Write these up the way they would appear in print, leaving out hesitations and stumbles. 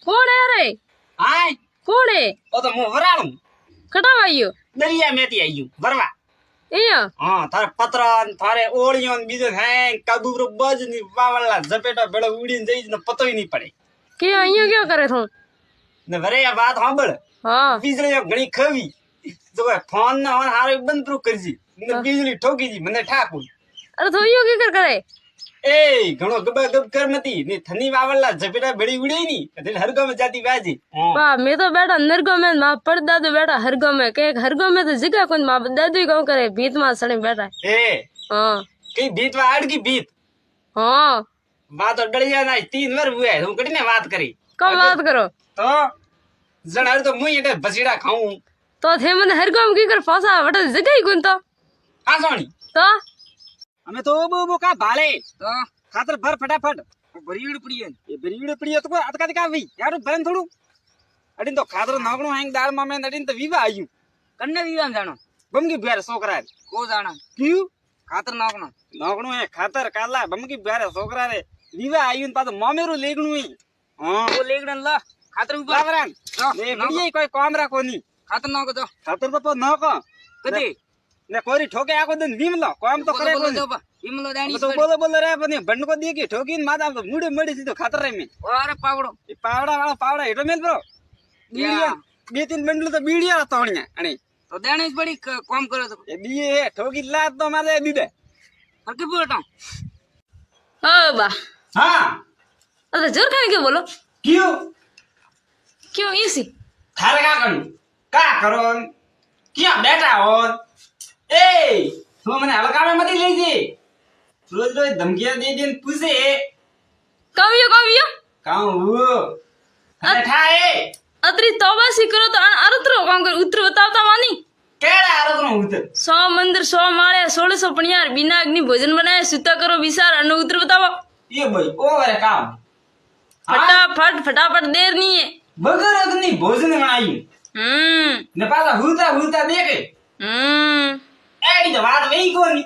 કોણ હે રે હાય કોણ હે ઓ તો હું વરાણું કટાવ આવ્યો દરિયા મેથી આવ્યું વરવા અહીંયા હા તારે પતરા ને થારે ઓળિયો ને બીજો હે કબૂરો બજ ની વાવળલા ઝપેટા ભેળો ઉડીને જઈ ને પતોય નહીં પડે કે અહીંયા ક્યાં કરે તું ને વરે આ વાત સાંભળ હા વીજળી ઘણી ખવી તો ફોન ને હવે હારે બંધ પ્રૂફ કરજી ને વીજળી ઠોકી જી મને ઠાકું અરે તો અહીંયા કે કરે એ ઘણો ગબ ગબ કર મતી ને થની વાવળલા ઝપેટા ભેળી ઉડે ની એટલે હરગમ જાતી વાજી બા મેં તો બેટા નરગો में मां પડદાદુ બેટા હરગો में કે હરગો में तो જગ્યા કોઈ માं દાદુ કામ કરે ભીત માં સણી બેટા એ હા કઈ ભીત વા આડકી ભીત હા વાત તો ડળિયા ના 3 વાર હુએ હું કડીને વાત કરી કમ વાત કરો તો જણાર તો મુઈ એટલે ભસીડા ખાઉં તો થે મને હરગો में की कर ફાસા વટે જગ્યા કોઈ તો આ સોણી તો અમે તો બો કા ભાલે તો ખાતર ભર ફટાફટ ભરીડ પડીએ એ ભરીડ પડીએ તો અટકા કા વી યાર ભરન થોડું અડીન તો ખાતર નાગણો હેંગ દાળ માં મે અડીન તો વિવા આયું કન્ને વિવાન જાણો બમકી ભેર છોકરા કો જાણા ક્યું ખાતર નાગણો હે ખાતર કાલા બમકી ભેર છોકરા રે વિવા આયું પાછો મામેરું લેગણું હી હા ઓ લેગણન લા ખાતર ઉપર લાવરાન એ બડીએ કોઈ કામ રાખો ની ખાતર નાખો તો ખાતર તો નાખો કદી ને કોરી ઠોકે આકો દન વિમલો કામ તો કરે કોની વિમલો દાણી તો બોલો રે બની ભંડકો દેકી ઠોકીને માથા તો મુડે મડી સીધો ખાતર રે મે અરે પાવડો એ પાવડા વાળા પાવડા હેઠો મેલ બ્રો બીડિયા બે ત્રણ બંડલ તો બીડિયા તોણ્યા અણી તો દાણી જ પડી કામ કરે તો એ બીએ ઠોકી લાત તો મારે દીદે હરકે બોલતા હા બા હા અરે જોર ખાને કે બોલો क्यों इसी थारे का करो क्या बेटा हो ए तो मैंने हल्का में मत लीजिए रोज रोज धमकियां दे दे पूछे कवियो कहां वो बैठा है अतरी तौबासी करो तो अरतरो काम कर उतर बतावता मानी केड़ा अरतरो उतर 100 मंदिर 100 माळे 1650 बिना अग्नि भोजन बनाए सुता करो विचार अन्न उतर बताओ ये भाई ओ वाले काम फटाफट देर नहीं है बगर अग्नि भोजन बनाई ने पासा हुता देखे एडी तो बात वही कोनी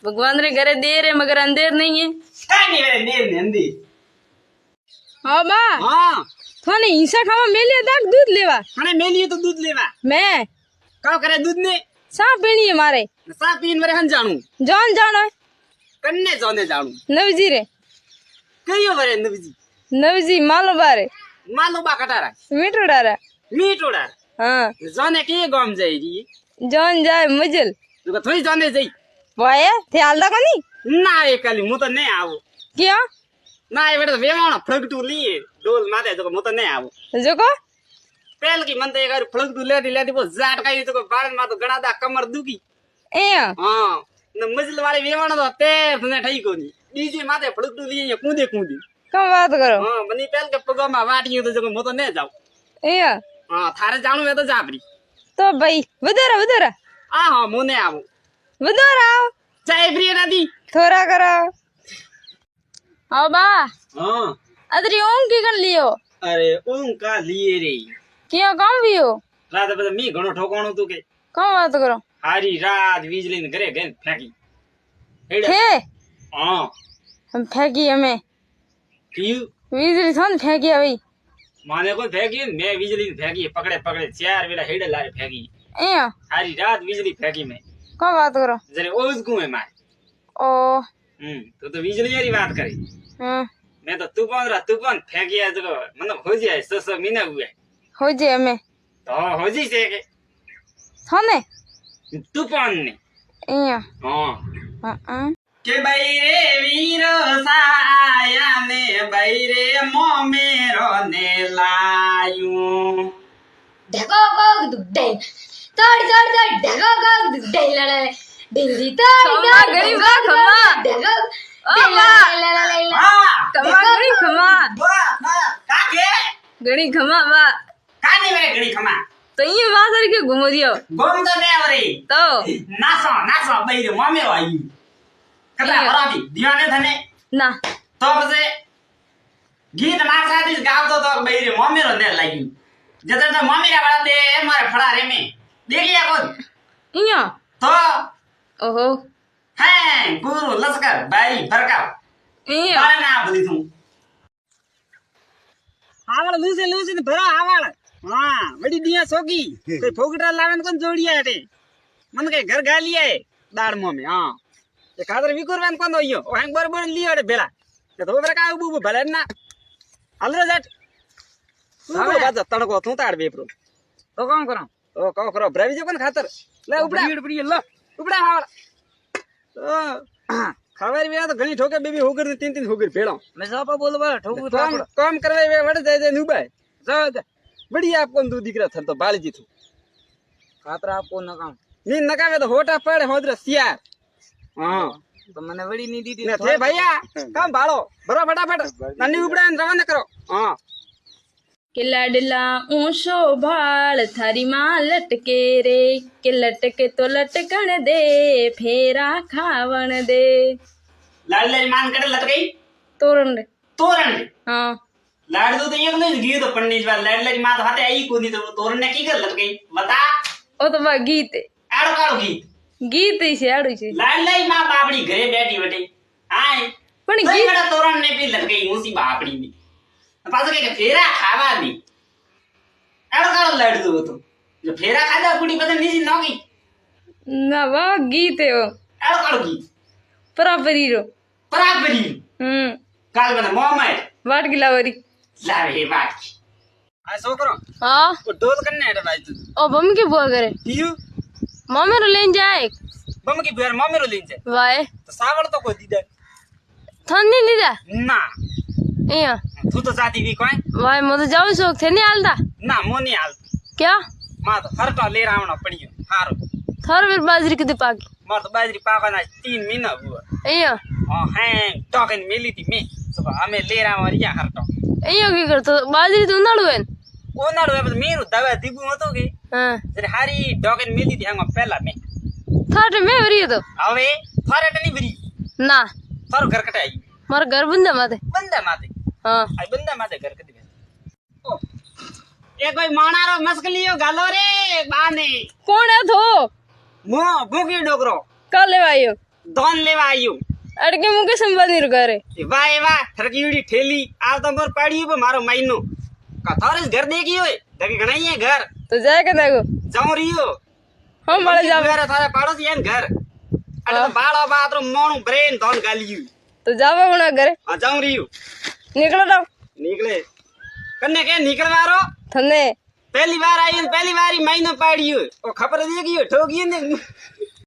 भगवान रे घरे देर है मगर अंधेर नहीं है काई नहीं रे देर ने अंधी हां बा हां थाने हिंसा खावा मेलिया दाग दूध लेवा थाने मेलिए तो दूध लेवा मैं का करे दूध ने सा पीनी है मारे सा पीन मरे हन जानू जान जानो कन्ने जाने जानू नवजी रे कयो वरे नवजी मालो बारे मालो बा कटारा मीठोड़ा हाँ जाने के गाम जाई री जान जाए मजल तो थोड़ी जाने जाई वाया थे आलदा कोनी ना ए कली मु तो नहीं आવો क्या ना ए बेटा वेवाणो फळगटू लिए डोल माथे तो मु तो नहीं आવો जोको पेल की मन तो एक फळगटू लेडी वो जाट काई तो बाल मा तो गणा दा कमर दुखी ए हां न मजल वाले वेवाणो तो ते ने ठई कोनी डीजे माथे फळगटू लिए कूदे कम बात करो हां बनी पेल के पगमा वाटियो तो जो मु तो नहीं जाऊ ए हां थारे जाणू है तो जापरी तो भाई वदरा आ हां मु नहीं आવું वदरा चाय फ्री नदी थोड़ा करो आओ बा हां अदरी ओम की कर लियो अरे ओम का लिए रे क्यों काम भी हो रात बता मी घणो ठोकाणो तू के कम बात करो हारी रात वीजली ने घरे गन फेंकी थे हां हम फेंकी हमें क्यों वीजली थोन फेंकी अभी माने को फेंकी मैं वीजली फेंकी पकड़े चार वेला हेडे लारे फेंकी ए हारी रात वीजली फेंकी मैं कम बात करो जरे ओज को है मार ओ तो वीजली वाली बात करे मैं तो तूफान फेंकी है तो मतलब हो जाए 100 महीना हुए हो जे हमें तो हो जी से के थोने तूफान ने ए हां के बैरे वीरो साया ने बैरे मोमेरो ने लायू ढको को दुडे तड़ ढको को दुडे लले डिंगी तड़ गरीब बा खमा ढको खमा गरीब खमा काके गणी खमा बा कानी मेरे गणी खमा तो ये बात है कि घुमो दियो गोम तो ने वरी तो नासो बैरे मोमेरो आई कदा हराबी दिवाने थने ना तो बसे गीत मार साथी गाव तो बैरे मोमेरो ने लागी जदा तो मोमेरा वाला दे मारे फड़ा रे में देख लिया कौन इया तो ओहो हैं गुरु लश्कर भाई भरका इया बारे ना बोली तू આવળ લૂસી ને ભરા આવળ હા વડી દિયા સોગી કોઈ ફોગટા લાવે ને કોણ જોડિયા હટે મને કઈ ઘર ગાલિયા દાળ મોમે હા એ ખાતર વિકુરવાન કોણ હોયો ઓ હેંગ બરોબર લીયો હટે ભેલા કે તો બરા કાવ બુ ભલે ના હાલરો જાટ હવે બાજા તણકો તું તાડ બેપરો તો કોણ કરો તો કહો કરો ભરાવી જો કોણ ખાતર લે ઉપડા પડી લે ઉપડા આવળ તો ખબર બી તો ઘણી ઠોકે બેબી હોગર ને તીન હોગર ભેળો મે સાપા બોલવા ઠોકું તો કામ કરવા વડે જાય જાય ઉબાય જા બડી આપકો દુ દીકરા થર તો બાળી જીતું ખાતરા આપકો નકામ ની નકાવે તો હોટા પડે હોદરે સિયાર હા તો મને વડી ની દીધી ને થે ભૈયા કામ ભાળો ભરો ફટાફટ નાની ઉપડા ને રવાના કરો હા કે લાડલા ઊંચો ભાળ થારી માં લટકે રે કે લટકે તો લટકણ દે ફેરા ખાવણ દે લાડલે માન કરે લટકઈ તોરણ રે તોરણ હા લાડુ તો એક નહીં ગયો તો પન્ની વાલ લાડલે માં તો હાથે આઈ કોની તો તોરણ ને કી કર લટકઈ બતા ઓ તો બા ગીત આડો કાળો ગીત ગીત છે આડું છે લાડલે માં બાપડી ઘરે બેઠી વટે આય પણ ગીત ગીત બડા તોરણ ને બી લટકઈ મુસી બાપડી ની પાછો કે ફેરા ખાવાની આડો કાળો લાડુ હતો જો ફેરા ખાધા પૂડી બધા નીચી નોગી ના વા ગીત એવો આડો કાળો ગીત પરાપરી રો પરાપરી કાલ મને મોમાય વાટકી લાવરી લાવે હે વાત આ છોકરો હા ઓ ઢોલ કને હેડે ભાઈ તું ઓ બમ કે બોલ કરે પીયુ મમ્મી રો લઈને જાય બમ કે બેર મમ્મી રો લઈને જાય વાય તો સાવળ તો કોઈ દીધા થંડી લીધા ના અહીંયા તું તો જાતી વી કોઈ વાય મો તો જાઉં શોખ છે નહીં હાલતા ના મોની હાલ ક્યાં માં તો હરટા લેર આવણો પડ્યો હારો થાર વીર બાજરી કીધી પાકી માર તો બાજરી પાવાના 3 મહિના હુआ અહીંયા હા હે ટોકન મેલી થી મે તો અમે લેર આવા રહ્યા હરટો અહીંયા કી કરતો બાજરી તો ઉનાળું હે ને ઓનાડો એ બધું મેરું દવા દીગું હતો કે હા જરે હારી ટોકન મેલી થી હંગો પહેલા મે થાટે મેં વરી તો હવે ફરટ ની ભરી ના ફર ઘર કટાઈ મારા ઘર બંધા માથે બંદા માથે હા આ બંદા માથે ઘર કદી ઓ એ કોઈ માણારો મસ્કલીયો ગાલો રે બાને કોણ હે થો મો ભૂકી ડોકરો કા લેવા આવ્યો ધોન લેવા આવ્યો અડકે મુકે સંભાની ઘરે વાહ વાહ થરકીડી ઠેલી આ તો મોર પાડી પર મારો માઈનો કથારસ ઘર દેખી હોય દકે ગણાઈએ ઘર તો જાય કે નાગો જાઉં રીયો હમ મળે જાવ ઘર તારે પાડોશી એન ઘર અરે તો બાળો બાતરો મોણું બ્રેન ધોન ગાલ્યું તો જાવે ઉણા ઘરે આ જાઉં રીયો નીકળો તો નીકળે કને કે નીકળવારો થને પહેલી વાર આવી પહેલી વાર મહિનો પાડ્યો ઓ ખબર દે ગયો ઠોકી ને